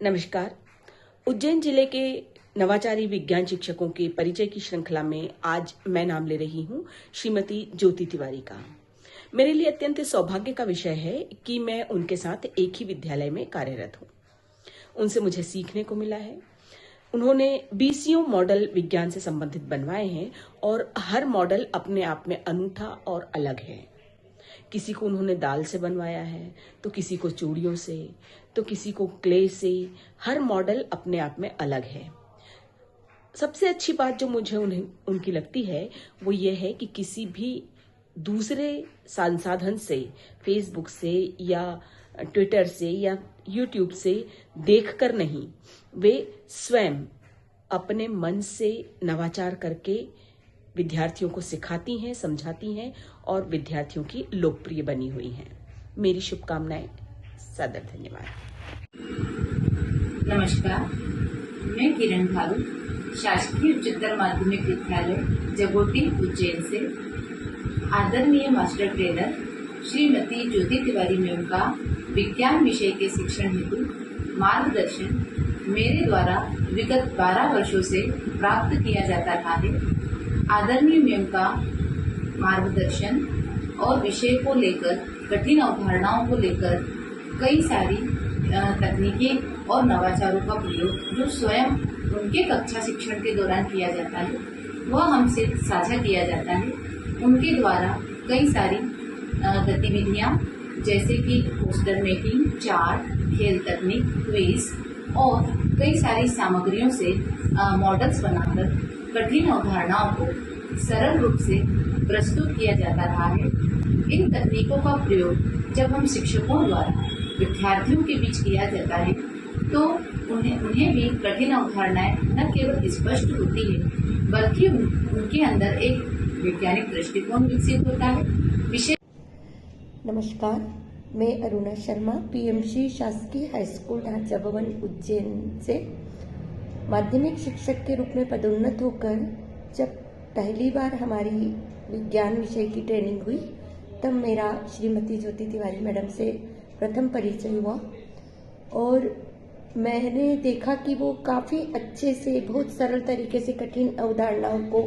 नमस्कार। उज्जैन जिले के नवाचारी विज्ञान शिक्षकों के परिचय की श्रृंखला में आज मैं नाम ले रही हूं श्रीमती ज्योति तिवारी का। मेरे लिए अत्यंत सौभाग्य का विषय है कि मैं उनके साथ एक ही विद्यालय में कार्यरत हूं। उनसे मुझे सीखने को मिला है। उन्होंने बीसीओ मॉडल विज्ञान से संबंधित बनवाए हैं और हर मॉडल अपने आप में अनूठा और अलग है। किसी को उन्होंने दाल से बनवाया है, तो किसी को चूड़ियों से, तो किसी को क्ले से। हर मॉडल अपने आप में अलग है। सबसे अच्छी बात जो मुझे उनकी लगती है वो ये है कि किसी भी दूसरे संसाधन से, फेसबुक से या ट्विटर से या यूट्यूब से देखकर नहीं, वे स्वयं अपने मन से नवाचार करके विद्यार्थियों को सिखाती हैं, समझाती हैं और विद्यार्थियों की लोकप्रिय बनी हुई हैं। मेरी शुभकामनाएं। सादर धन्यवाद। नमस्कार, मैं किरण भारू, शासकीय उच्चतर माध्यमिक विद्यालय जगोटी उज्जैन से आदरणीय मास्टर ट्रेनर श्रीमती ज्योति तिवारी मैम का विज्ञान विषय के शिक्षण हेतु मार्गदर्शन मेरे द्वारा विगत 12 वर्षों से प्राप्त किया जाता रहा है। आदरणीय मैम का मार्गदर्शन और विषय को लेकर, कठिन अवधारणाओं को लेकर कई सारी तकनीकें और नवाचारों का प्रयोग जो स्वयं उनके कक्षा शिक्षण के दौरान किया जाता है वह हमसे साझा किया जाता है। उनके द्वारा कई सारी गतिविधियां जैसे कि पोस्टर मेकिंग, चार्ट, खेल तकनीक, क्विज और कई सारी सामग्रियों से मॉडल्स बनाकर कठिन अवधारणाओं को सरल रूप से प्रस्तुत किया जाता रहा है। इन तकनीकों का प्रयोग जब हम शिक्षकों द्वारा विद्यार्थियों के बीच किया जाता है तो उन्हें भी कठिन अवधारणाएं न केवल स्पष्ट होती है बल्कि उनके अंदर एक वैज्ञानिक दृष्टिकोण विकसित होता है। विषय नमस्कार, मैं अरुणा शर्मा, पीएमसी शासकीय हाई स्कूल ढांचा भवन उज्जैन से माध्यमिक शिक्षक के रूप में पदोन्नत होकर जब पहली बार हमारी विज्ञान विषय की ट्रेनिंग हुई तब मेरा श्रीमती ज्योति तिवारी मैडम से प्रथम परिचय हुआ और मैंने देखा कि वो काफ़ी अच्छे से, बहुत सरल तरीके से कठिन अवधारणाओं को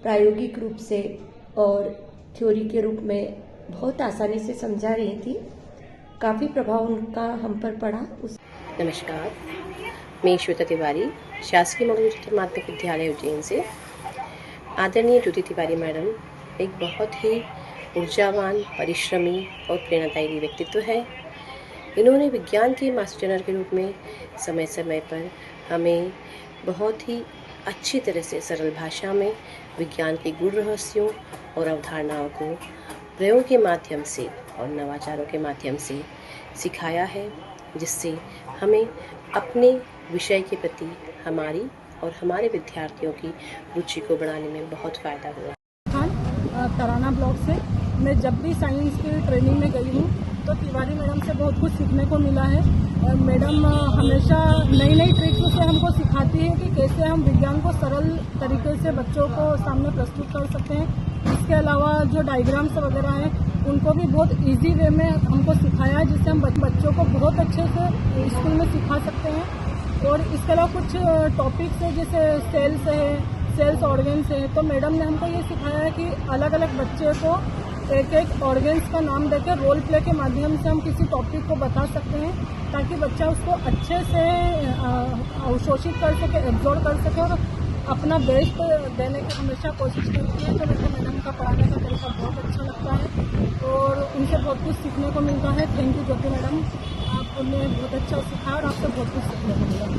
प्रायोगिक रूप से और थ्योरी के रूप में बहुत आसानी से समझा रही थी। काफ़ी प्रभाव उनका हम पर पड़ा। नमस्कार, मैं श्वेता तिवारी, शासकीय मॉडल उच्चतर माध्यमिक विद्यालय उज्जैन से। आदरणीय ज्योति तिवारी मैडम एक बहुत ही ऊर्जावान, परिश्रमी और प्रेरणादायी व्यक्तित्व है। इन्होंने विज्ञान के मास्टर ट्रेनर के रूप में समय समय पर हमें बहुत ही अच्छी तरह से सरल भाषा में विज्ञान के गुण रहस्यों और अवधारणाओं को प्रयोग के माध्यम से और नवाचारों के माध्यम से सिखाया है, जिससे हमें अपने विषय के प्रति हमारी और हमारे विद्यार्थियों की रुचि को बढ़ाने में बहुत फ़ायदा हुआ। तराना ब्लॉक से मैं जब भी साइंस की ट्रेनिंग में गई हूँ तो तिवारी मैडम से बहुत कुछ सीखने को मिला है। मैडम हमेशा नई नई ट्रिक्स से हमको सिखाती है कि कैसे हम विज्ञान को सरल तरीके से बच्चों को सामने प्रस्तुत कर सकते हैं। इसके अलावा जो डायग्राम्स वगैरह हैं उनको भी बहुत इजी वे में हमको सिखाया है, जिससे हम बच्चों को बहुत अच्छे से स्कूल में सिखा सकते हैं। और इसके अलावा कुछ टॉपिक्स है जैसे सेल्स ऑर्गेन्स है, तो मैडम ने हमको ये सिखाया है कि अलग अलग बच्चे को एक एक ऑर्गेन्स का नाम देकर रोल प्ले के माध्यम से हम किसी टॉपिक को बता सकते हैं ताकि बच्चा उसको अच्छे से अवशोषित कर सके, एब्जॉर्ब कर सके और अपना बेस्ट देने की हमेशा कोशिश करती है। तो मुझे मैडम का पढ़ाने का तरीका बहुत अच्छा लगता है और उनसे बहुत कुछ सीखने को मिलता है। थैंक यू ज्योति मैडम, आपने बहुत अच्छा सिखाया और आपसे बहुत कुछ सीखने को मिला।